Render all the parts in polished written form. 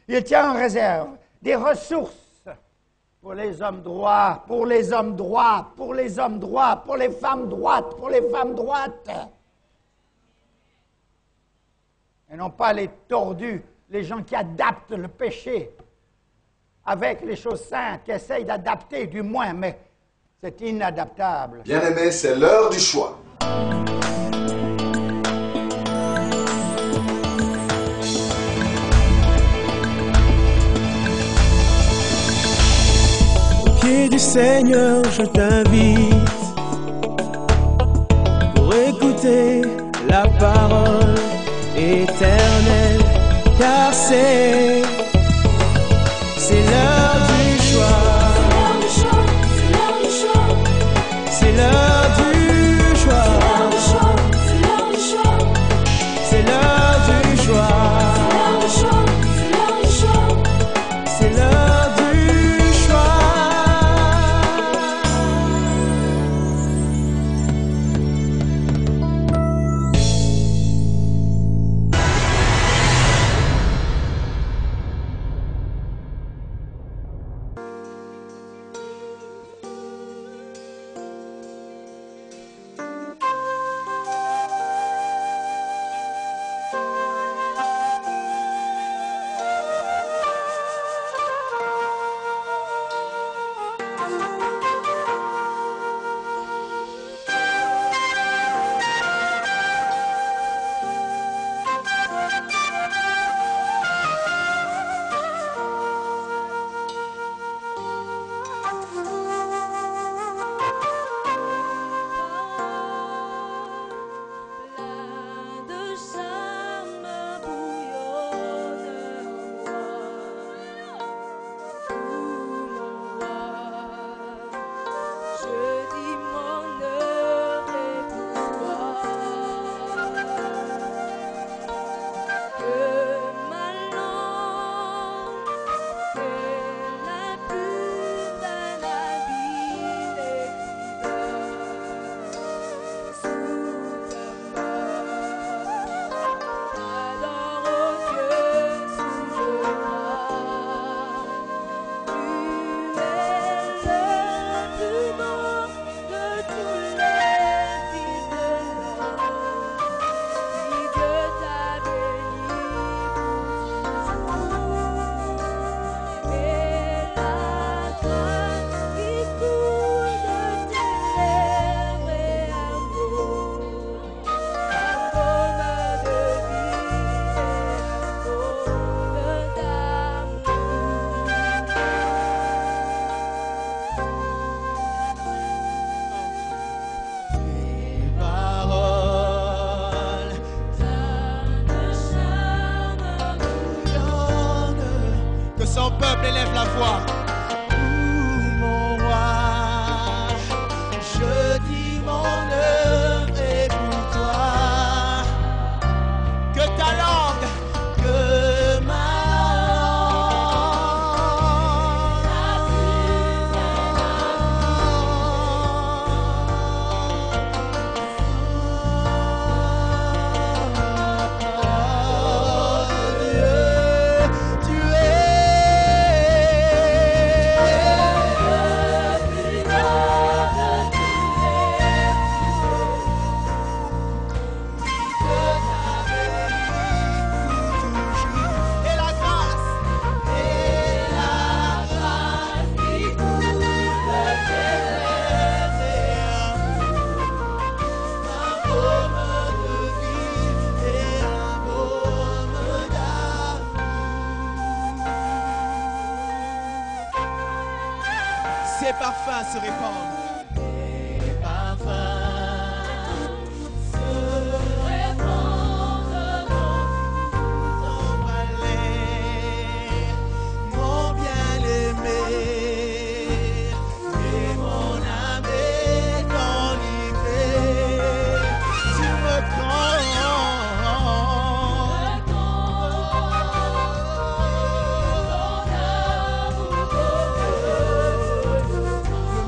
Il tient en réserve des ressources pour les hommes droits, pour les hommes droits, pour les hommes droits, pour les femmes droites, pour les femmes droites. Et non pas les tordus, les gens qui adaptent le péché avec les choses saintes, qui essayent d'adapter du moins, mais c'est inadaptable. Bien-aimés, c'est l'heure du choix. Pied du Seigneur, je t'invite pour écouter la parole éternelle, car c'est l'heure du choix. C'est l'heure du choix. C'est l'heure du choix. C'est l'heure du choix. Son peuple élève la voix. Mon roi, je dis mon œuvre est pour toi. Que ta langue, Que ma ses parfums se répandent.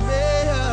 meilleur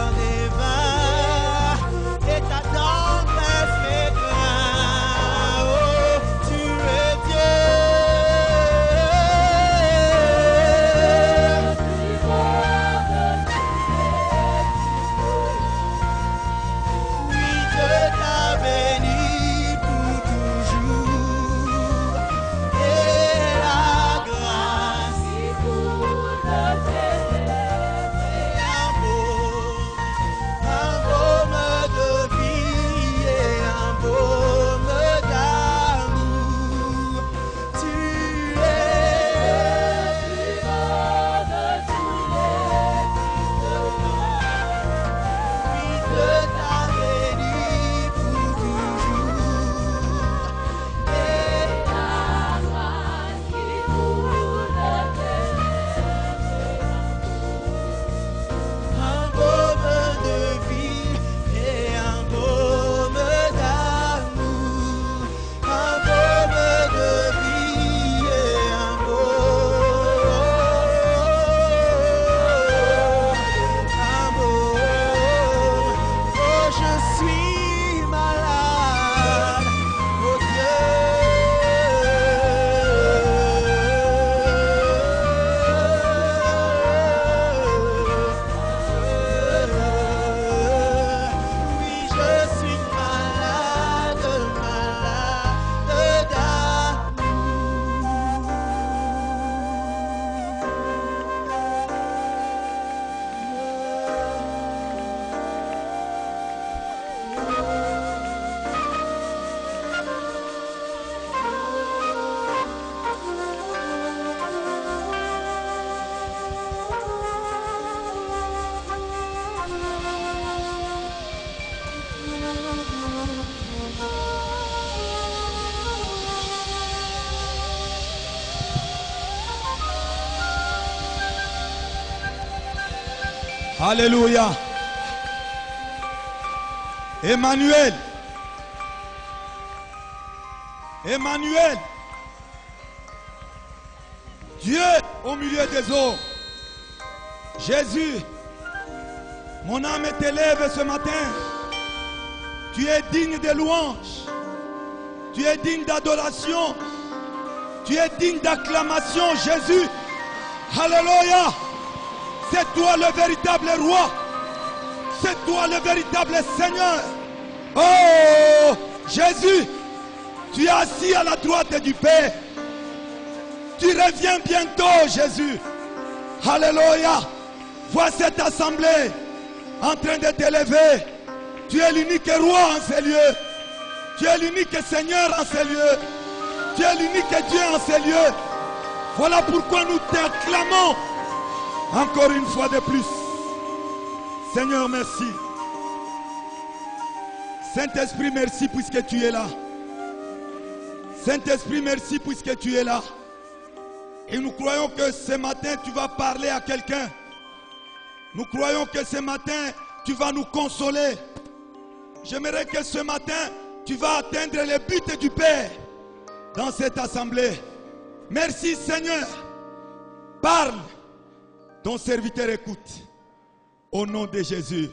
Alléluia. Emmanuel. Emmanuel. Dieu au milieu des eaux. Jésus, mon âme t'élève ce matin. Tu es digne de louanges. Tu es digne d'adoration. Tu es digne d'acclamation, Jésus. Alléluia. C'est toi le véritable roi. C'est toi le véritable Seigneur. Oh, Jésus, tu es assis à la droite du Père. Tu reviens bientôt, Jésus. Alléluia. Vois cette assemblée en train de t'élever. Tu es l'unique roi en ces lieux. Tu es l'unique Seigneur en ces lieux. Tu es l'unique Dieu en ces lieux. Voilà pourquoi nous t'acclamons encore une fois de plus. Seigneur, merci. Saint-Esprit, merci puisque tu es là. Saint-Esprit, merci puisque tu es là. Et nous croyons que ce matin, tu vas parler à quelqu'un. Nous croyons que ce matin, tu vas nous consoler. J'aimerais que ce matin, tu vas atteindre le but du Père dans cette assemblée. Merci Seigneur. Parle. Ton serviteur écoute. Au nom de Jésus.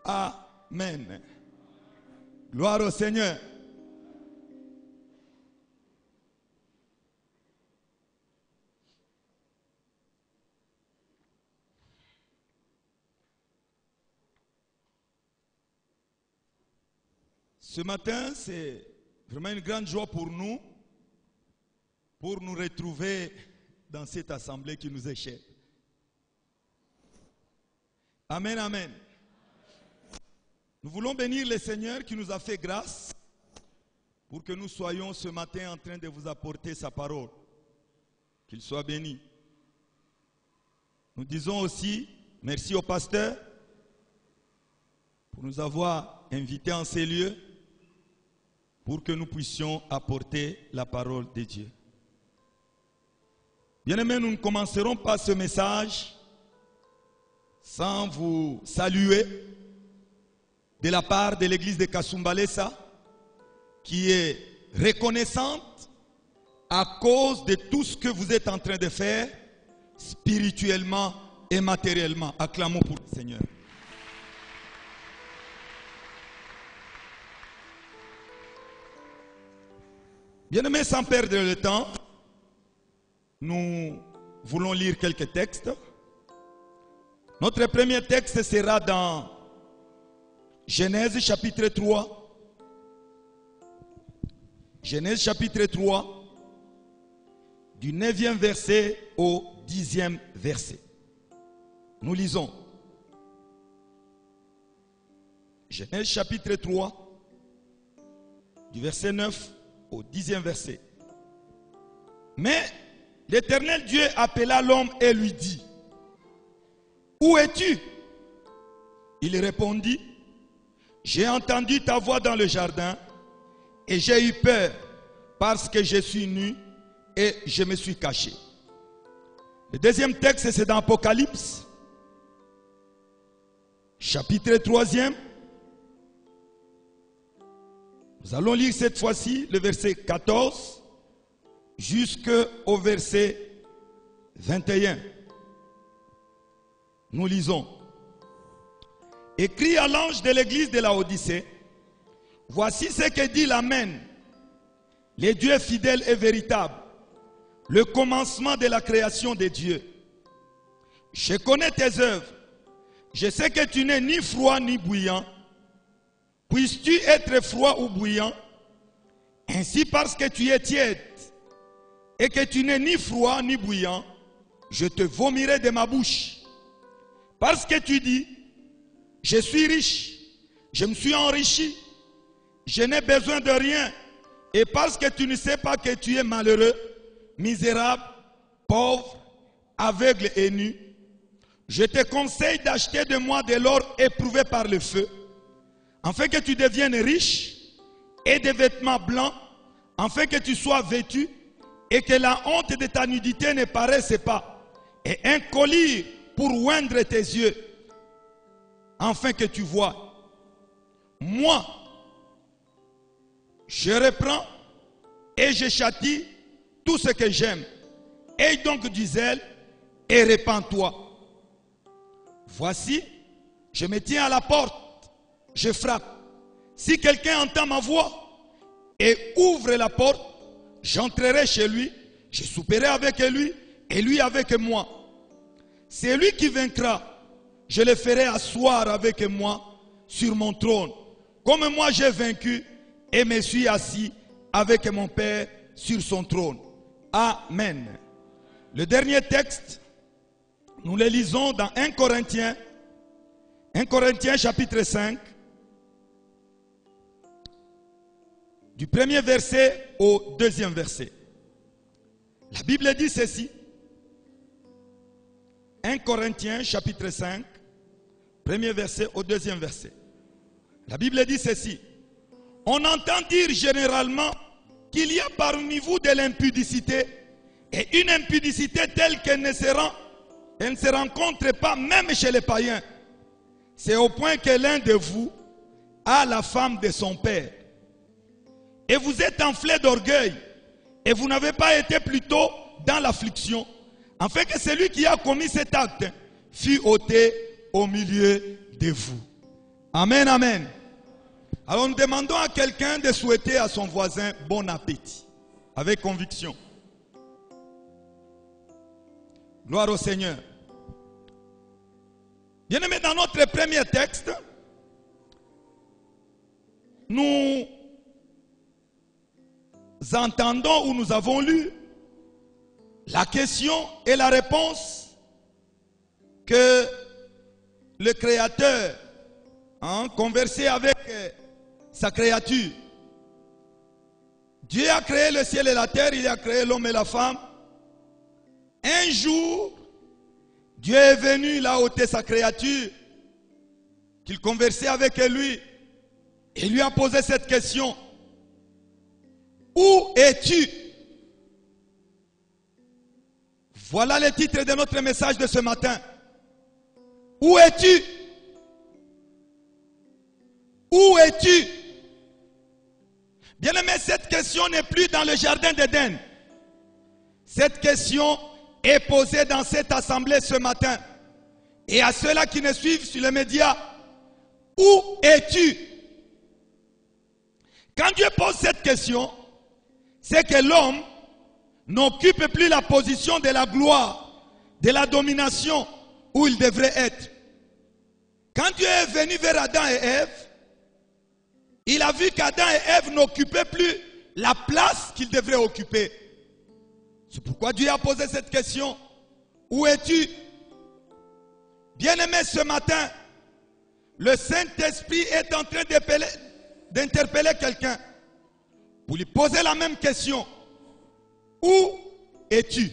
Amen. Gloire au Seigneur. Ce matin, c'est vraiment une grande joie pour nous retrouver dans cette assemblée qui nous est chère. Amen, amen. Nous voulons bénir le Seigneur qui nous a fait grâce pour que nous soyons ce matin en train de vous apporter sa parole. Qu'il soit béni. Nous disons aussi merci au pasteur pour nous avoir invités en ces lieux pour que nous puissions apporter la parole de Dieu. Bien-aimés, nous ne commencerons pas ce message sans vous saluer de la part de l'église de Kasumbalesa qui est reconnaissante à cause de tout ce que vous êtes en train de faire spirituellement et matériellement. Acclamons pour le Seigneur. Bien-aimés, sans perdre le temps, nous voulons lire quelques textes. Notre premier texte sera dans Genèse chapitre 3. Genèse chapitre 3, du 9e verset au 10e verset. Nous lisons. Genèse chapitre 3, du verset 9 au 10e verset. Mais l'Éternel Dieu appela l'homme et lui dit: où es-tu? Il répondit: j'ai entendu ta voix dans le jardin et j'ai eu peur parce que je suis nu et je me suis caché. Le deuxième texte, c'est dans Apocalypse, chapitre 3e. Nous allons lire cette fois-ci le verset 14 jusqu'au verset 21. Nous lisons. Écrit à l'ange de l'église de Laodicée, voici ce que dit l'Amen, le Dieu fidèle et véritable, le commencement de la création des dieux. Je connais tes œuvres, je sais que tu n'es ni froid ni bouillant. Puisses-tu être froid ou bouillant? Ainsi, parce que tu es tiède et que tu n'es ni froid ni bouillant, je te vomirai de ma bouche. Parce que tu dis: je suis riche, je me suis enrichi, je n'ai besoin de rien. Et parce que tu ne sais pas que tu es malheureux, misérable, pauvre, aveugle et nu, je te conseille d'acheter de moi de l'or éprouvé par le feu, afin que tu deviennes riche, et des vêtements blancs, afin que tu sois vêtu, et que la honte de ta nudité ne paraisse pas, et un collier pour oindre tes yeux, afin que tu vois. Moi, je reprends et je châtie tout ce que j'aime. Aie donc du zèle et répands-toi. Voici, je me tiens à la porte, je frappe. Si quelqu'un entend ma voix et ouvre la porte, j'entrerai chez lui, je souperai avec lui et lui avec moi. C'est lui qui vaincra, je le ferai asseoir avec moi sur mon trône, comme moi j'ai vaincu et me suis assis avec mon Père sur son trône. Amen. Le dernier texte, nous le lisons dans 1 Corinthiens chapitre 5, du premier verset au deuxième verset. La Bible dit ceci. 1 Corinthiens chapitre 5, premier verset au deuxième verset. La Bible dit ceci. On entend dire généralement qu'il y a parmi vous de l'impudicité, et une impudicité telle qu'elle ne se rencontre pas même chez les païens. C'est au point que l'un de vous a la femme de son père. Et vous êtes enflé d'orgueil, et vous n'avez pas été plutôt dans l'affliction, afin que celui qui a commis cet acte fût ôté au milieu de vous. Amen, amen. Alors nous demandons à quelqu'un de souhaiter à son voisin bon appétit, avec conviction. Gloire au Seigneur. Bien-aimés, dans notre premier texte, nous entendons ou nous avons lu la question et la réponse que le Créateur conversait avec sa créature. Dieu a créé le ciel et la terre, il a créé l'homme et la femme. Un jour, Dieu est venu, il a ôté sa créature, qu'il conversait avec lui, et lui a posé cette question. Où es-tu? Voilà le titre de notre message de ce matin. Où es-tu? Où es-tu? Bien-aimé, cette question n'est plus dans le jardin d'Éden. Cette question est posée dans cette assemblée ce matin. Et à ceux-là qui nous suivent sur les médias, où es-tu? Quand Dieu pose cette question, c'est que l'homme n'occupe plus la position de la gloire, de la domination où il devrait être. Quand Dieu est venu vers Adam et Ève, il a vu qu'Adam et Ève n'occupaient plus la place qu'ils devraient occuper. C'est pourquoi Dieu a posé cette question. Où es-tu? Bien-aimé, ce matin, le Saint-Esprit est en train d'interpeller quelqu'un pour lui poser la même question. Où es-tu?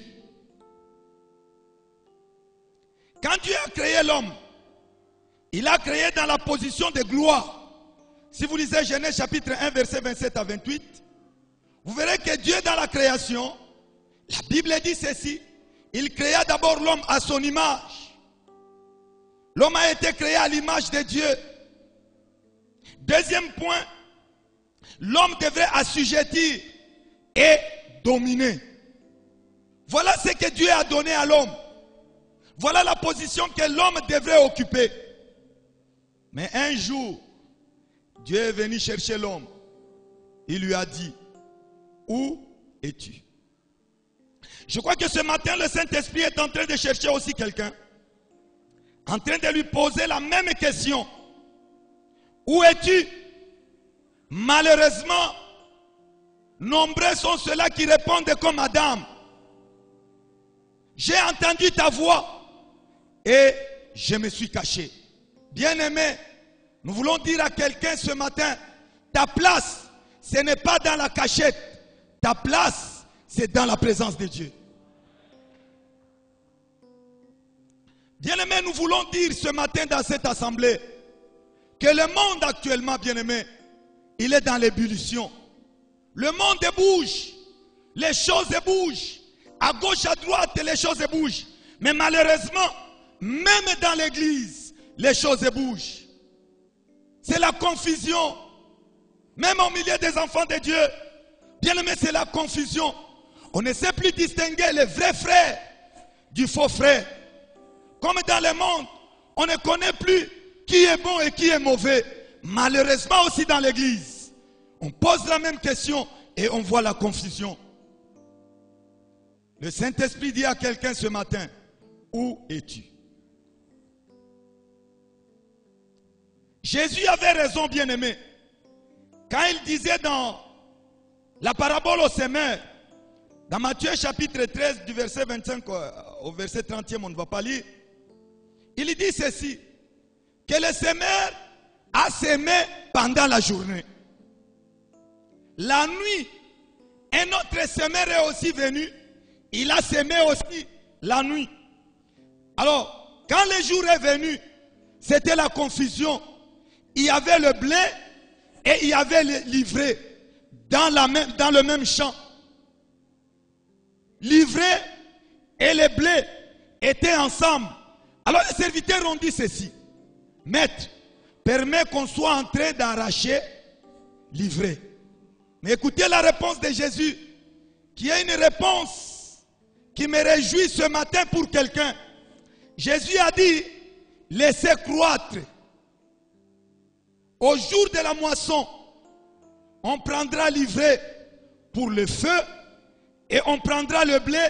Quand Dieu a créé l'homme, il a créé dans la position de gloire. Si vous lisez Genèse chapitre 1, verset 27 à 28, vous verrez que Dieu dans la création, la Bible dit ceci, il créa d'abord l'homme à son image. L'homme a été créé à l'image de Dieu. Deuxième point, l'homme devrait assujettir et dominer. Voilà ce que Dieu a donné à l'homme. Voilà la position que l'homme devrait occuper. Mais un jour, Dieu est venu chercher l'homme. Il lui a dit, où es-tu? Je crois que ce matin, le Saint-Esprit est en train de chercher aussi quelqu'un. En train de lui poser la même question. Où es-tu? Malheureusement, nombreux sont ceux-là qui répondent comme Adam. J'ai entendu ta voix et je me suis caché. Bien-aimé, nous voulons dire à quelqu'un ce matin, ta place, ce n'est pas dans la cachette. Ta place, c'est dans la présence de Dieu. Bien-aimé, nous voulons dire ce matin dans cette assemblée que le monde actuellement, bien-aimé, il est dans l'ébullition. Le monde bouge, les choses bougent. À gauche, à droite, les choses bougent. Mais malheureusement, même dans l'église, les choses bougent. C'est la confusion. Même au milieu des enfants de Dieu, bien aimé, c'est la confusion. On ne sait plus distinguer les vrais frères du faux frère. Comme dans le monde, on ne connaît plus qui est bon et qui est mauvais. Malheureusement aussi dans l'église, on pose la même question et on voit la confusion. Le Saint-Esprit dit à quelqu'un ce matin, où es-tu? Jésus avait raison, bien-aimé, quand il disait dans la parabole au semeur, dans Matthieu chapitre 13, du verset 25 au verset 30e, on ne va pas lire. Il dit ceci, que le semeur a semé pendant la journée. La nuit, un autre semeur est aussi venu, il a semé aussi la nuit. Alors, quand le jour est venu, c'était la confusion. Il y avait le blé et il y avait l'ivraie dans le même champ. L'ivraie et le blé étaient ensemble. Alors les serviteurs ont dit ceci. Maître, permet qu'on soit en train d'arracher l'ivraie. Mais écoutez la réponse de Jésus, qui est une réponse qui me réjouit ce matin pour quelqu'un. Jésus a dit, laissez croître. Au jour de la moisson, on prendra l'ivraie pour le feu et on prendra le blé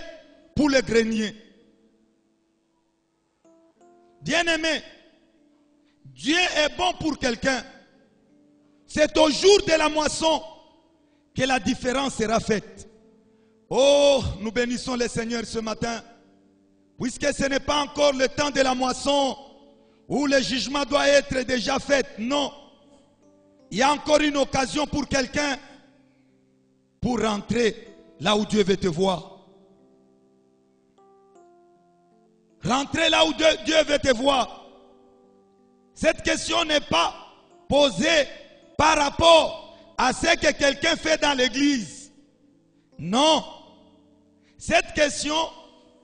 pour le grenier. Bien-aimé, Dieu est bon pour quelqu'un. C'est au jour de la moisson que la différence sera faite. Oh, nous bénissons le Seigneur ce matin, puisque ce n'est pas encore le temps de la moisson où le jugement doit être déjà fait. Non. Il y a encore une occasion pour quelqu'un pour rentrer là où Dieu veut te voir. Rentrer là où Dieu veut te voir. Cette question n'est pas posée par rapport à ce que quelqu'un fait dans l'église. Non. Cette question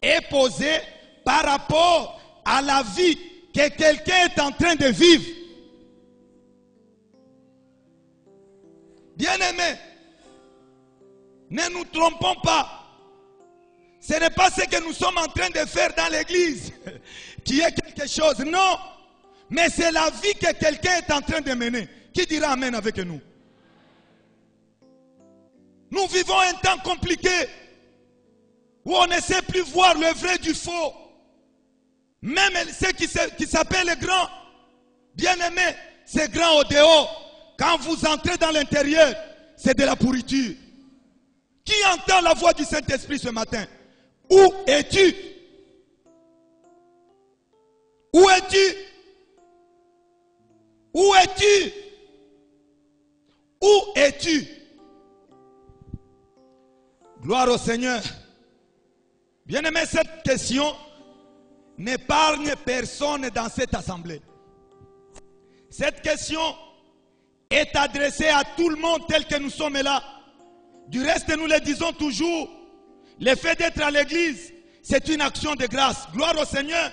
est posée par rapport à la vie que quelqu'un est en train de vivre. Bien-aimés, ne nous trompons pas. Ce n'est pas ce que nous sommes en train de faire dans l'église qui est quelque chose. Non, mais c'est la vie que quelqu'un est en train de mener. Qui dira Amen avec nous? Nous vivons un temps compliqué où on ne sait plus voir le vrai du faux. Même ceux qui s'appellent les grands, bien-aimés, c'est grand au dehors. Quand vous entrez dans l'intérieur, c'est de la pourriture. Qui entend la voix du Saint-Esprit ce matin? Où es-tu? Où es-tu? Où es-tu? Où es-tu? Gloire au Seigneur. Bien-aimé, cette question n'épargne personne dans cette assemblée. Cette question est adressée à tout le monde tel que nous sommes là. Du reste, nous le disons toujours, le fait d'être à l'église, c'est une action de grâce. Gloire au Seigneur,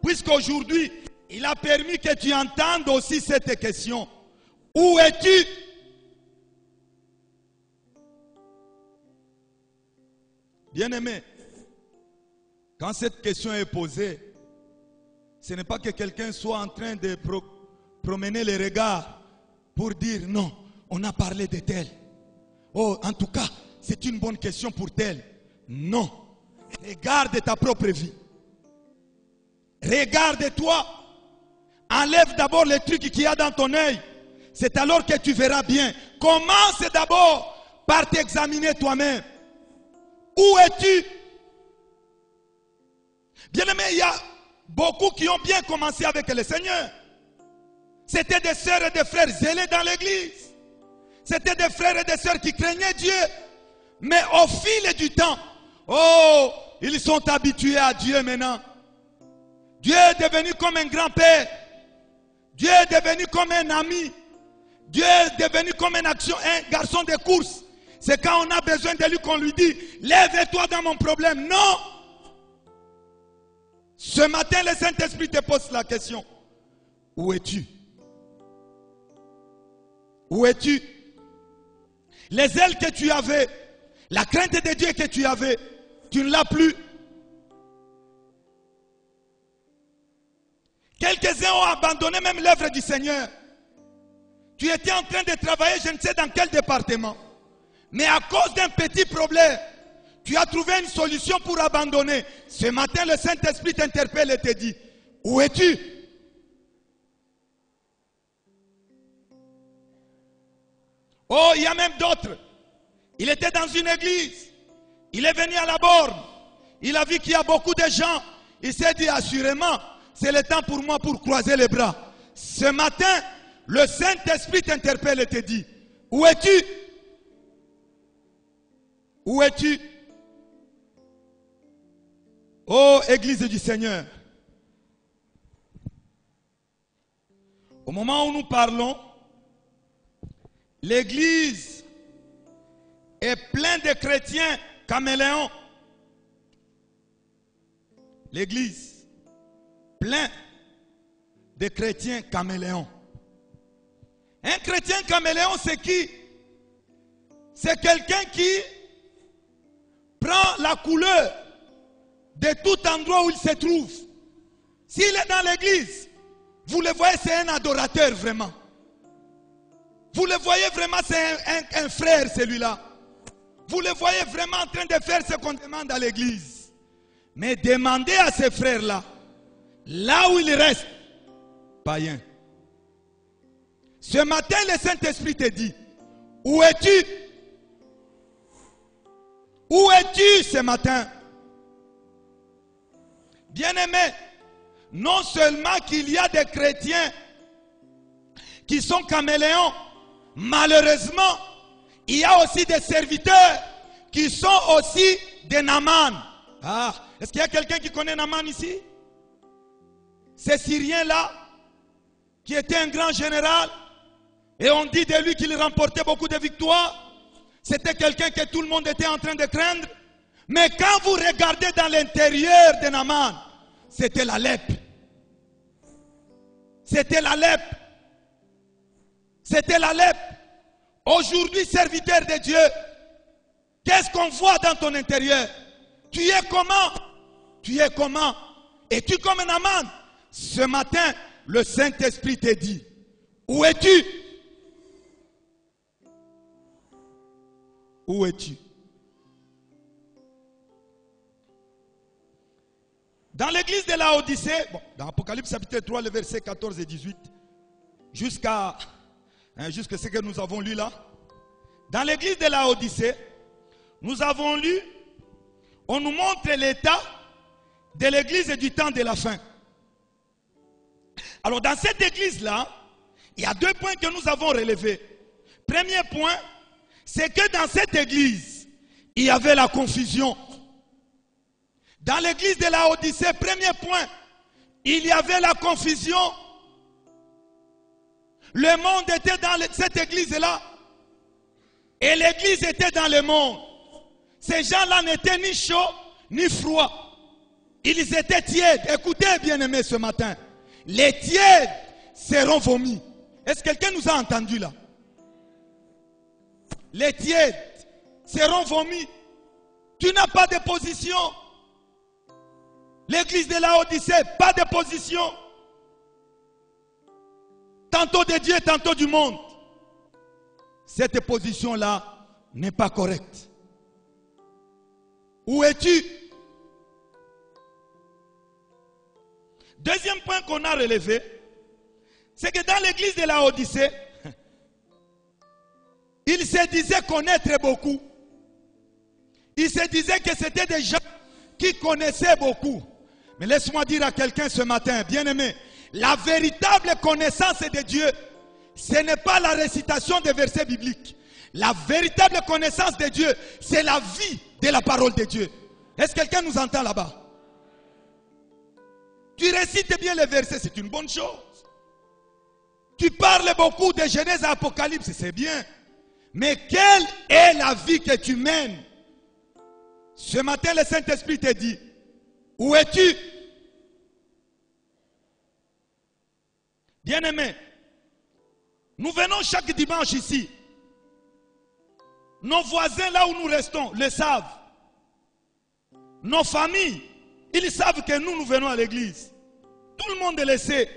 puisqu'aujourd'hui, il a permis que tu entendes aussi cette question. Où es-tu? Bien-aimé, quand cette question est posée, ce n'est pas que quelqu'un soit en train de promener les regards pour dire non, on a parlé de tel. Oh, en tout cas, c'est une bonne question pour tel. Non. Regarde ta propre vie. Regarde-toi. Enlève d'abord les trucs qu'il y a dans ton œil. C'est alors que tu verras bien. Commence d'abord par t'examiner toi-même. Où es-tu? Bien-aimé, il y a beaucoup qui ont bien commencé avec le Seigneur. C'était des sœurs et des frères zélés dans l'église. C'était des frères et des sœurs qui craignaient Dieu. Mais au fil du temps, oh, ils sont habitués à Dieu maintenant. Dieu est devenu comme un grand-père. Dieu est devenu comme un ami. Dieu est devenu comme un garçon de course. C'est quand on a besoin de lui qu'on lui dit, lève-toi dans mon problème. Non. Ce matin, le Saint-Esprit te pose la question. Où es-tu? Où es-tu? Les ailes que tu avais, la crainte de Dieu que tu avais, tu ne l'as plus. Quelques-uns ont abandonné même l'œuvre du Seigneur. Tu étais en train de travailler, je ne sais dans quel département. Mais à cause d'un petit problème, tu as trouvé une solution pour abandonner. Ce matin, le Saint-Esprit t'interpelle et te dit, où es-tu? Oh, il y a même d'autres. Il était dans une église. Il est venu à la borne. Il a vu qu'il y a beaucoup de gens. Il s'est dit assurément, c'est le temps pour moi pour croiser les bras. Ce matin, le Saint-Esprit t'interpelle et te dit, où es-tu? Où es-tu? Oh, Église du Seigneur. Au moment où nous parlons, l'Église est pleine de chrétiens caméléons. L'Église, plein de chrétiens caméléons. Un chrétien caméléon, c'est qui? C'est quelqu'un qui prend la couleur de tout endroit où il se trouve. S'il est dans l'église, vous le voyez, c'est un adorateur vraiment. Vous le voyez vraiment, c'est un frère celui-là. Vous le voyez vraiment en train de faire ce qu'on demande à l'église. Mais demandez à ces frères-là, là où il reste, païen. Ce matin, le Saint-Esprit te dit, où es-tu? Où es-tu ce matin? Bien-aimé, non seulement qu'il y a des chrétiens qui sont caméléons, malheureusement, il y a aussi des serviteurs qui sont aussi des Naaman. Ah, est-ce qu'il y a quelqu'un qui connaît Naaman ici? Ce Syrien-là, qui était un grand général, et on dit de lui qu'il remportait beaucoup de victoires. C'était quelqu'un que tout le monde était en train de craindre. Mais quand vous regardez dans l'intérieur de Naaman, c'était la lèpre. C'était la lèpre. C'était la lèpre. Aujourd'hui, serviteur de Dieu, qu'est-ce qu'on voit dans ton intérieur? Tu es comment? Tu es comment? Es-tu comme Naaman? Ce matin, le Saint-Esprit te dit, où es-tu? Où es-tu? Dans l'église de la Odyssée, dans Apocalypse chapitre 3, le verset 14 et 18, jusqu'à ce que nous avons lu là, dans l'église de la Odyssée, nous avons lu, on nous montre l'état de l'église du temps de la fin. Alors dans cette église-là, il y a deux points que nous avons relevés. Premier point, c'est que dans cette église, il y avait la confusion. Dans l'église de la Odyssée, premier point, il y avait la confusion. Le monde était dans cette église-là. Et l'église était dans le monde. Ces gens-là n'étaient ni chauds, ni froids. Ils étaient tièdes. Écoutez, bien-aimés, ce matin. Les tièdes seront vomis. Est-ce que quelqu'un nous a entendu là? Les tièdes seront vomis. Tu n'as pas de position. L'église de la Odyssée, pas de position. Tantôt de Dieu, tantôt du monde. Cette position-là n'est pas correcte. Où es-tu? Deuxième point qu'on a relevé, c'est que dans l'église de la Odyssée, il se disait connaître beaucoup. Il se disait que c'était des gens qui connaissaient beaucoup. Mais laisse-moi dire à quelqu'un ce matin, bien-aimé, la véritable connaissance de Dieu, ce n'est pas la récitation des versets bibliques. La véritable connaissance de Dieu, c'est la vie de la parole de Dieu. Est-ce que quelqu'un nous entend là-bas? Tu récites bien les versets, c'est une bonne chose. Tu parles beaucoup de Genèse à Apocalypse, c'est bien. Mais quelle est la vie que tu mènes? Ce matin, le Saint-Esprit te dit, où es-tu? Bien-aimés, nous venons chaque dimanche ici. Nos voisins là où nous restons le savent. Nos familles, ils savent que nous venons à l'église. Tout le monde le sait.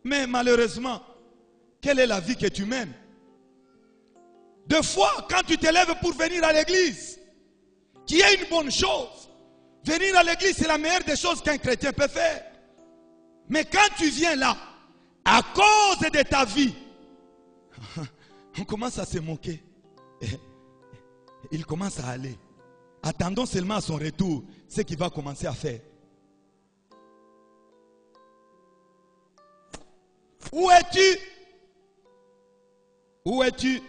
Mais malheureusement, quelle est la vie que tu mènes? Deux fois, quand tu te lèves pour venir à l'église, qui est une bonne chose. Venir à l'église, c'est la meilleure des choses qu'un chrétien peut faire. Mais quand tu viens là, à cause de ta vie, on commence à se moquer. Il commence à aller. Attendons seulement à son retour, ce qu'il va commencer à faire. Où es-tu? Où es-tu?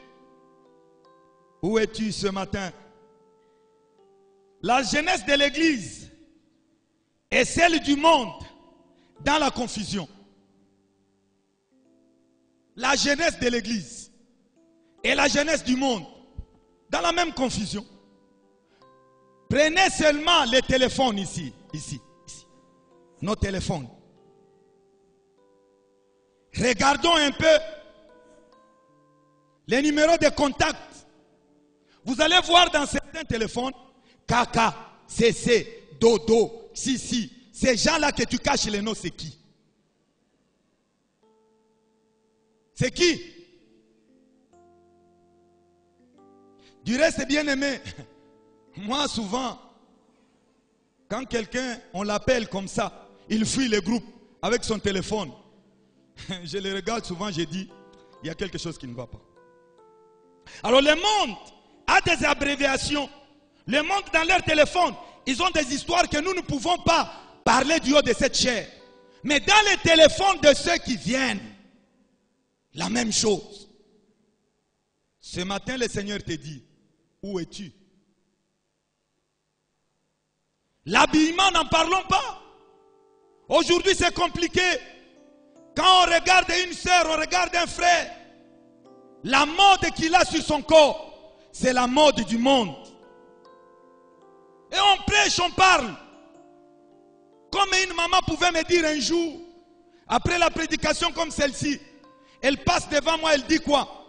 Où es-tu ce matin? La jeunesse de l'église est celle du monde dans la confusion. La jeunesse de l'église et la jeunesse du monde dans la même confusion. Prenez seulement les téléphones ici. Nos téléphones. Regardons un peu les numéros de contact. Vous allez voir dans certains téléphones, Kaka, CC, Dodo, Sisi. Ces gens-là que tu caches les noms, c'est qui? C'est qui? Du reste, bien aimé, moi souvent, quand quelqu'un, on l'appelle comme ça, il fuit le groupe avec son téléphone. Je le regarde souvent, je dis, il y a quelque chose qui ne va pas. Alors le monde a des abréviations. Le monde dans leur téléphone, ils ont des histoires que nous ne pouvons pas parler du haut de cette chair. Mais dans les téléphones de ceux qui viennent, la même chose. Ce matin, le Seigneur te dit, où es-tu? L'habillement, n'en parlons pas. Aujourd'hui, c'est compliqué. Quand on regarde une sœur, on regarde un frère, la mode qu'il a sur son corps, c'est la mode du monde. Et on prêche, on parle. Comme une maman pouvait me dire un jour, après la prédication comme celle-ci, elle passe devant moi, elle dit quoi?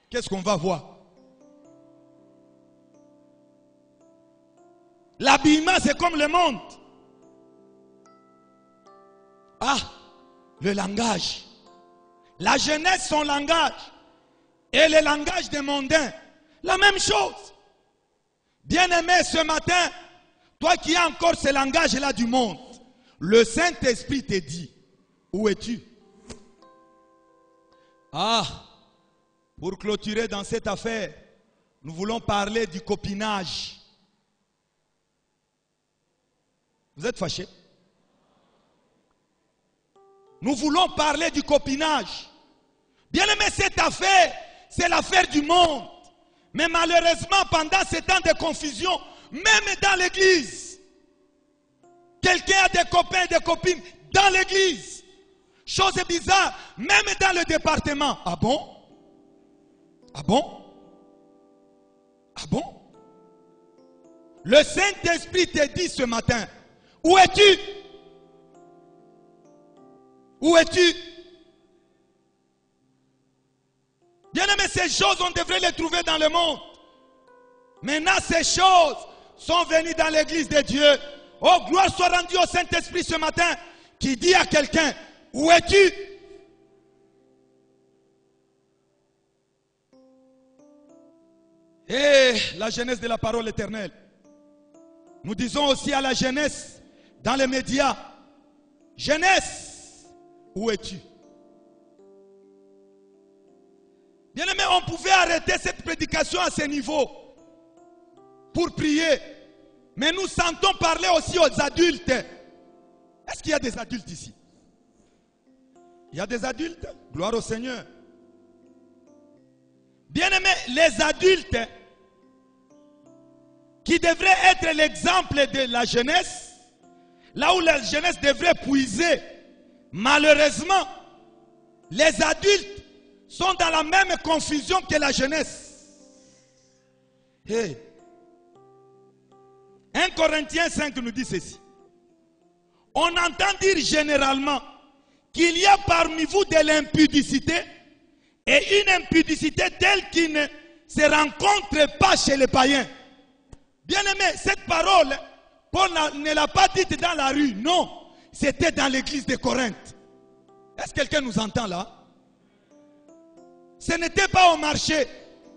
Qu'est-ce qu'on va voir? L'habillement, c'est comme le monde. Ah, le langage. La jeunesse, son langage. Et le langage des mondains. La même chose. Bien-aimé, ce matin, toi qui as encore ce langage-là du monde, le Saint-Esprit te dit, où es-tu? Ah, pour clôturer dans cette affaire, nous voulons parler du copinage. Vous êtes fâchés? Nous voulons parler du copinage. Bien aimé, cette affaire, c'est l'affaire du monde. Mais malheureusement, pendant ces temps de confusion, même dans l'église, quelqu'un a des copains et des copines dans l'église. Chose bizarre, même dans le département. Ah bon? Ah bon? Ah bon? Le Saint-Esprit te dit ce matin, où es-tu? Où es-tu? Bien aimé, ces choses, on devrait les trouver dans le monde. Maintenant, ces choses sont venues dans l'église de Dieu. Oh, gloire soit rendue au Saint-Esprit ce matin, qui dit à quelqu'un, où es-tu? Et la jeunesse de la parole éternelle. Nous disons aussi à la jeunesse, dans les médias, jeunesse, où es-tu? Bien aimé, on pouvait arrêter cette prédication à ce niveau pour prier. Mais nous sentons parler aussi aux adultes. Est-ce qu'il y a des adultes ici? Il y a des adultes? Gloire au Seigneur. Bien aimé, les adultes qui devraient être l'exemple de la jeunesse, là où la jeunesse devrait puiser, malheureusement, les adultes sont dans la même confusion que la jeunesse. Hey, 1 Corinthiens 5 nous dit ceci. On entend dire généralement qu'il y a parmi vous de l'impudicité et une impudicité telle qui ne se rencontre pas chez les païens. Bien-aimé, cette parole, Paul ne l'a pas dite dans la rue, non. C'était dans l'église de Corinthe. Est-ce que quelqu'un nous entend là? Ce n'était pas au marché,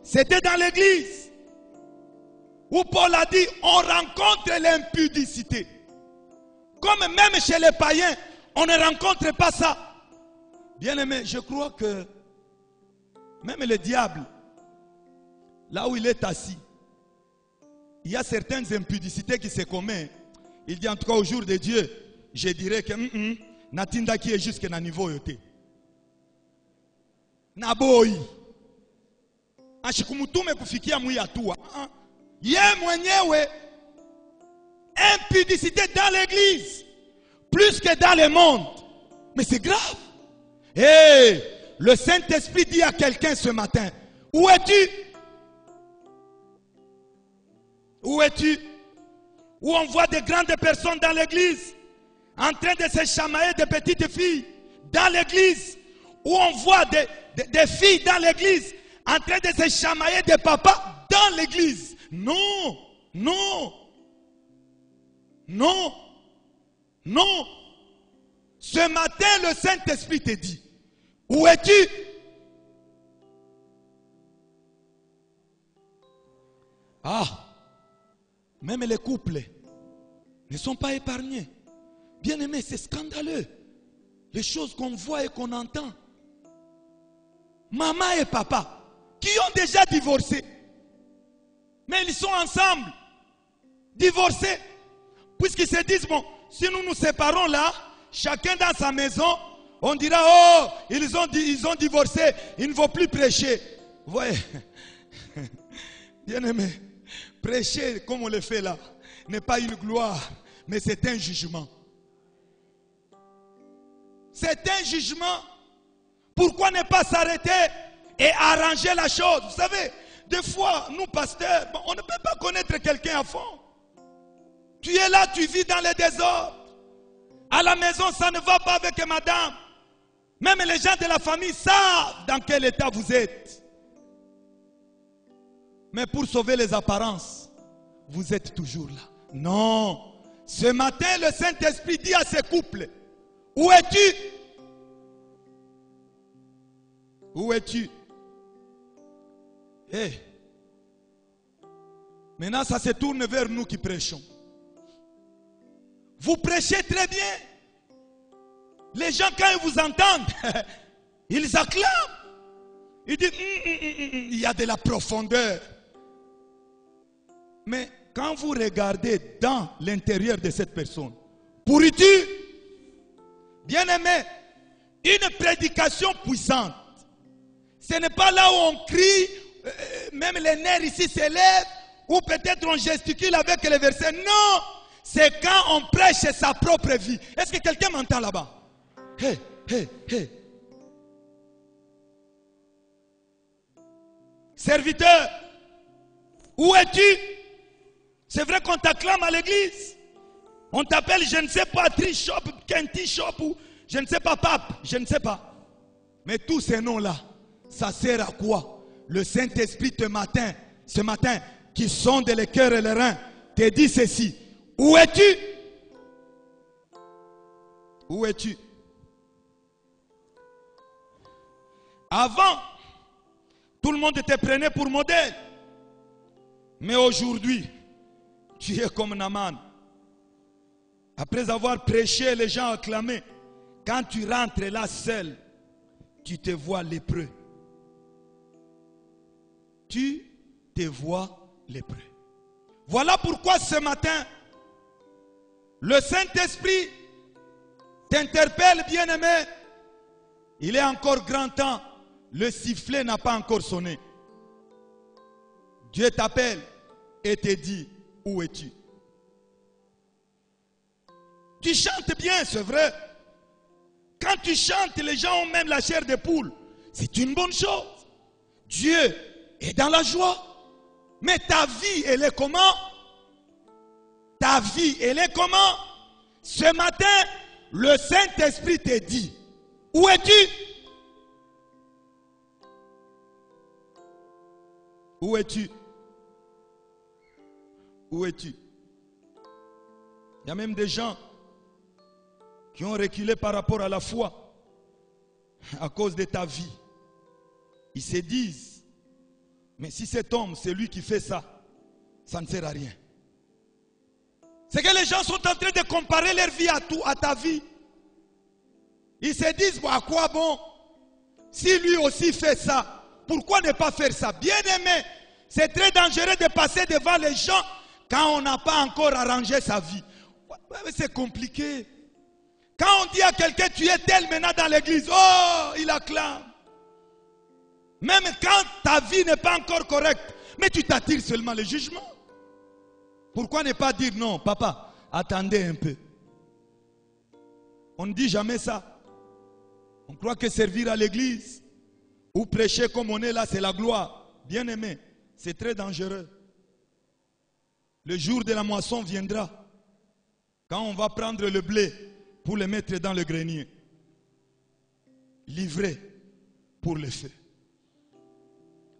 c'était dans l'église. Où Paul a dit, on rencontre l'impudicité. Comme même chez les païens, on ne rencontre pas ça. Bien-aimé, je crois que même le diable, là où il est assis, il y a certaines impudicités qui se commettent. Il dit en tout cas au jour de Dieu, je dirais que Natinda qui est jusqu'à un niveau yoté. Naboyi. Ashikumutume kufikia muyatua. Ye mwenyewe. Impudicité dans l'église. Plus que dans le monde. Mais c'est grave. Hey, le Saint-Esprit dit à quelqu'un ce matin, où es-tu? Où es-tu? Où on voit de grandes personnes dans l'église en train de se chamailler de petites filles dans l'église. Où on voit des filles dans l'église en train de se chamailler de papas dans l'église. Non, non, non, non. Ce matin, le Saint-Esprit te dit, où es-tu? Ah, même les couples ne sont pas épargnés. Bien-aimés, c'est scandaleux. Les choses qu'on voit et qu'on entend. Maman et papa, qui ont déjà divorcé, mais ils sont ensemble, divorcés, puisqu'ils se disent, bon, si nous nous séparons là, chacun dans sa maison, on dira, oh, ils ont divorcé, il ne faut plus prêcher. Vous voyez, bien-aimé, prêcher comme on le fait là, n'est pas une gloire, mais c'est un jugement. C'est un jugement. Pourquoi ne pas s'arrêter et arranger la chose? Vous savez, des fois, nous pasteurs, on ne peut pas connaître quelqu'un à fond. Tu es là, tu vis dans le désordre. À la maison, ça ne va pas avec madame. Même les gens de la famille savent dans quel état vous êtes. Mais pour sauver les apparences, vous êtes toujours là. Non. Ce matin, le Saint-Esprit dit à ces couples, où es-tu? Où es-tu? Hey. Maintenant, ça se tourne vers nous qui prêchons. Vous prêchez très bien. Les gens, quand ils vous entendent, ils acclament. Ils disent, il y a de la profondeur. Mais quand vous regardez dans l'intérieur de cette personne, pourriture, bien-aimé, une prédication puissante, ce n'est pas là où on crie, même les nerfs ici s'élèvent, ou peut-être on gesticule avec les versets. Non, c'est quand on prêche sa propre vie. Est-ce que quelqu'un m'entend là-bas? Hey, hey, hey. Serviteur, où es-tu? C'est vrai qu'on t'acclame à l'église. On t'appelle, je ne sais pas, Trishop, Kenti Shop, ou je ne sais pas, Pape, je ne sais pas. Mais tous ces noms-là, ça sert à quoi? Le Saint-Esprit ce matin, qui sonde les cœurs et les reins, te dit ceci. Où es-tu? Où es-tu? Avant, tout le monde te prenait pour modèle. Mais aujourd'hui, tu es comme Naaman. Après avoir prêché, les gens acclamaient. Quand tu rentres là seul, tu te vois lépreux. Tu te vois lépreux. Voilà pourquoi ce matin, le Saint-Esprit t'interpelle, bien-aimé. Il est encore grand temps. Le sifflet n'a pas encore sonné. Dieu t'appelle et te dit, où es-tu? Tu chantes bien, c'est vrai. Quand tu chantes, les gens ont même la chair de poule. C'est une bonne chose. Dieu est dans la joie. Mais ta vie, elle est comment? ta vie, elle est comment? Ce matin, le Saint-Esprit te dit, où es-tu? Où es-tu? Où es-tu? Il y a même des gens qui ont reculé par rapport à la foi à cause de ta vie. Ils se disent, mais si cet homme, c'est lui qui fait ça, ça ne sert à rien. C'est que les gens sont en train de comparer leur vie à ta vie. Ils se disent, bon, à quoi bon? Si lui aussi fait ça, pourquoi ne pas faire ça? Bien aimé, c'est très dangereux de passer devant les gens quand on n'a pas encore arrangé sa vie. C'est compliqué. Quand on dit à quelqu'un, tu es tel maintenant dans l'église, oh, il acclame. Même quand ta vie n'est pas encore correcte, mais tu t'attires seulement le jugement. Pourquoi ne pas dire non, papa, attendez un peu. On ne dit jamais ça. On croit que servir à l'église ou prêcher comme on est là, c'est la gloire. Bien aimé, c'est très dangereux. Le jour de la moisson viendra, quand on va prendre le blé pour le mettre dans le grenier, livré pour le feu.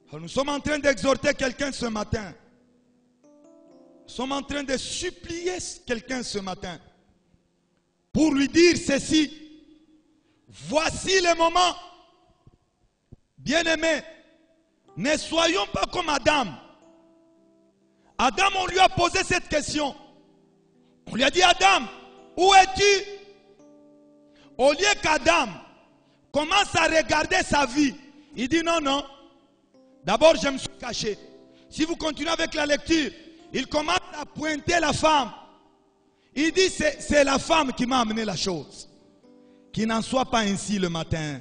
Alors nous sommes en train d'exhorter quelqu'un ce matin. Nous sommes en train de supplier quelqu'un ce matin pour lui dire ceci. Voici le moment. Bien-aimés, ne soyons pas comme Adam. Adam, on lui a posé cette question. On lui a dit, Adam, où es-tu? Au lieu qu'Adam commence à regarder sa vie, il dit non, non. D'abord, je me suis caché. Si vous continuez avec la lecture, il commence à pointer la femme. Il dit, c'est la femme qui m'a amené la chose. Qu'il n'en soit pas ainsi le matin.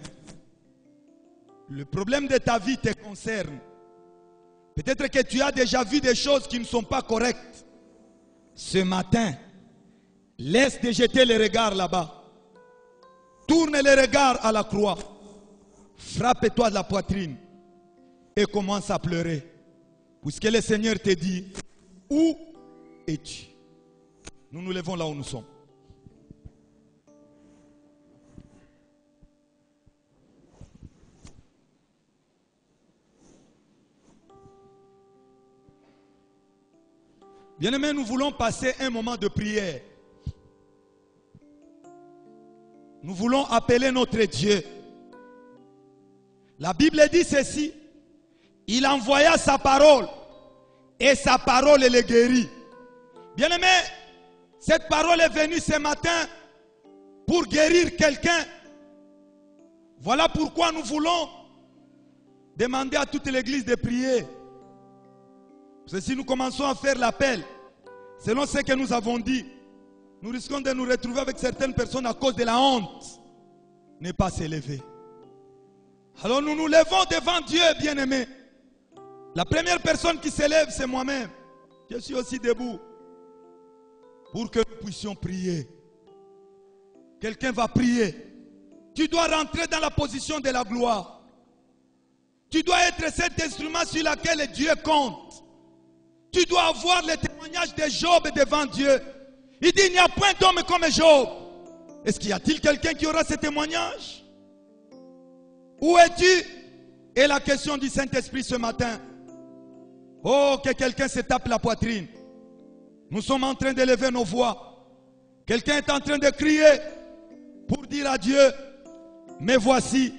Le problème de ta vie te concerne. Peut-être que tu as déjà vu des choses qui ne sont pas correctes. Ce matin, laisse de jeter les regards là-bas. Tourne les regards à la croix. Frappe-toi de la poitrine. Et commence à pleurer. Puisque le Seigneur te dit, où es-tu? Nous nous levons là où nous sommes. Bien-aimés, nous voulons passer un moment de prière. Nous voulons appeler notre Dieu. La Bible dit ceci. Il envoya sa parole et sa parole le guérit. Bien-aimés, cette parole est venue ce matin pour guérir quelqu'un. Voilà pourquoi nous voulons demander à toute l'église de prier. Parce que si nous commençons à faire l'appel, selon ce que nous avons dit, nous risquons de nous retrouver avec certaines personnes à cause de la honte. Ne pas s'élever. Alors nous nous levons devant Dieu, bien-aimés. La première personne qui s'élève, c'est moi-même. Je suis aussi debout. Pour que nous puissions prier. Quelqu'un va prier. Tu dois rentrer dans la position de la gloire. Tu dois être cet instrument sur lequel Dieu compte. Tu dois avoir le témoignage de Job devant Dieu. Il dit, il n'y a point d'homme comme Job. Est-ce qu'il y a-t-il quelqu'un qui aura ce témoignage? Où es-tu? Et la question du Saint-Esprit ce matin. Oh, que quelqu'un se tape la poitrine. Nous sommes en train d'élever nos voix. Quelqu'un est en train de crier pour dire à Dieu, mais voici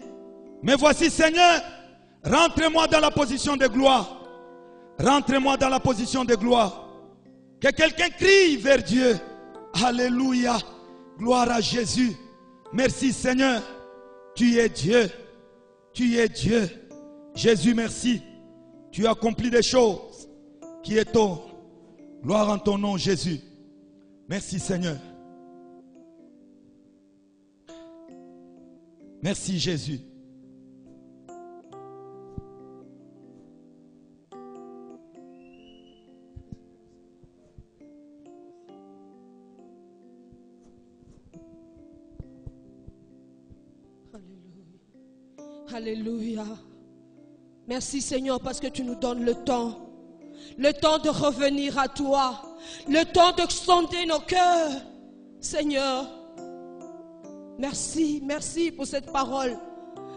Seigneur, rentrez-moi dans la position de gloire. Rentrez-moi dans la position de gloire. Que quelqu'un crie vers Dieu. Alléluia. Gloire à Jésus. Merci Seigneur. Tu es Dieu. Tu es Dieu. Jésus, merci. Tu as accompli des choses qui étonnent. Gloire en ton nom, Jésus. Merci Seigneur. Merci Jésus. Alléluia. Merci Seigneur parce que tu nous donnes le temps le temps de revenir à toi, le temps de sonder nos cœurs. Seigneur, merci, merci pour cette parole.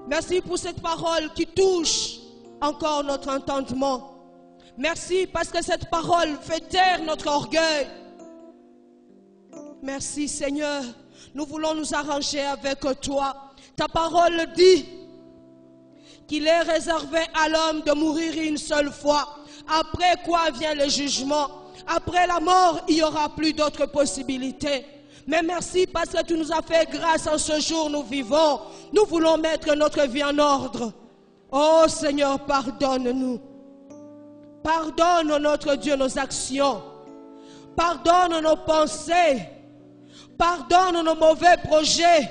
Merci pour cette parole qui touche encore notre entendement. Merci parce que cette parole fait taire notre orgueil. Merci Seigneur, nous voulons nous arranger avec toi. Ta parole dit qu'il est réservé à l'homme de mourir une seule fois. Après quoi vient le jugement? Après la mort, il n'y aura plus d'autres possibilités. Mais merci parce que tu nous as fait grâce en ce jour nous vivons. Nous voulons mettre notre vie en ordre. Oh Seigneur, pardonne-nous. Pardonne notre Dieu nos actions. Pardonne nos pensées. Pardonne nos mauvais projets.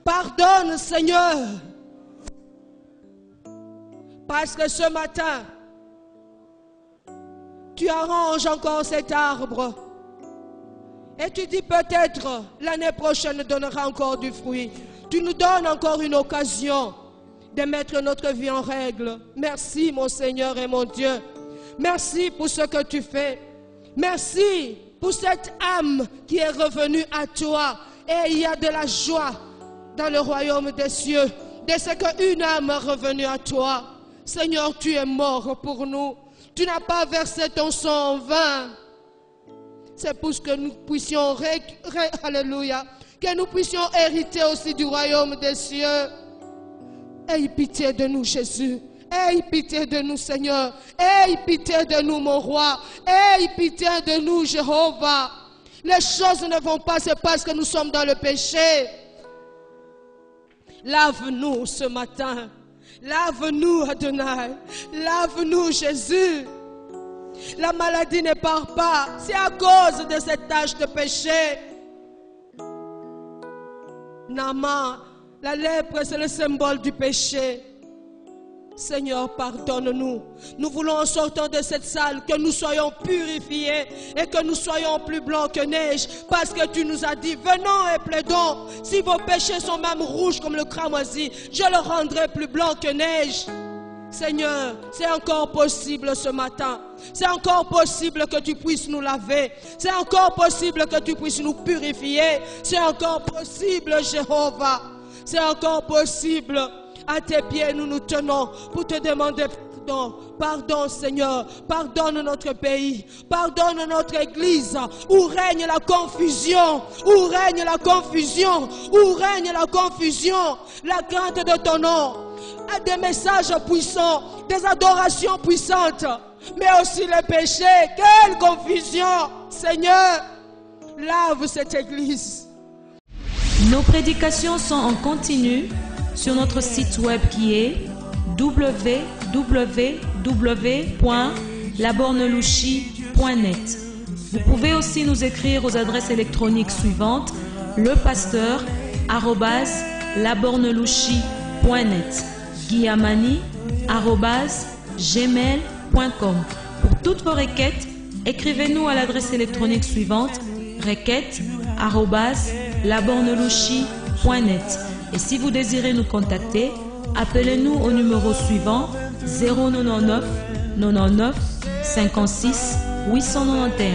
Pardonne Seigneur. Parce que ce matin, tu arranges encore cet arbre. Et tu dis peut-être l'année prochaine donnera encore du fruit. Tu nous donnes encore une occasion de mettre notre vie en règle. Merci mon Seigneur et mon Dieu. Merci pour ce que tu fais. Merci pour cette âme qui est revenue à toi. Et il y a de la joie dans le royaume des cieux. De ce qu'une âme est revenue à toi. Seigneur, tu es mort pour nous. Tu n'as pas versé ton sang en vain. C'est pour que nous puissions, alléluia, que nous puissions hériter aussi du royaume des cieux. Aie pitié de nous, Jésus. Aie pitié de nous, Seigneur. Aie pitié de nous, mon roi. Aie pitié de nous, Jéhovah. Les choses ne vont pas, c'est parce que nous sommes dans le péché. Lave-nous ce matin. Lave-nous, Adonai. Lave-nous, Jésus. La maladie ne part pas. C'est à cause de cette tâche de péché. Nama, la lèpre, c'est le symbole du péché. Seigneur, pardonne-nous. Nous voulons en sortant de cette salle que nous soyons purifiés et que nous soyons plus blancs que neige. Parce que tu nous as dit, venons et plaidons. Si vos péchés sont même rouges comme le cramoisi, je le rendrai plus blanc que neige. Seigneur, c'est encore possible ce matin. C'est encore possible que tu puisses nous laver. C'est encore possible que tu puisses nous purifier. C'est encore possible, Jéhovah. C'est encore possible. À tes pieds, nous nous tenons pour te demander pardon. Pardon, Seigneur. Pardonne notre pays. Pardonne notre église. Où règne la confusion. Où règne la confusion. Où règne la confusion. La crainte de ton nom. Des messages puissants. Des adorations puissantes. Mais aussi les péchés. Quelle confusion. Seigneur, lave cette église. Nos prédications sont en continu sur notre site web qui est www.labornelouchi.net. Vous pouvez aussi nous écrire aux adresses électroniques suivantes: lepasteur@labornelouchi.net, guillamani@gmail.com. Pour toutes vos requêtes, écrivez-nous à l'adresse électronique suivante: requêtes@labornelouchi.net. Et si vous désirez nous contacter, appelez-nous au numéro suivant: 099 99 56 891.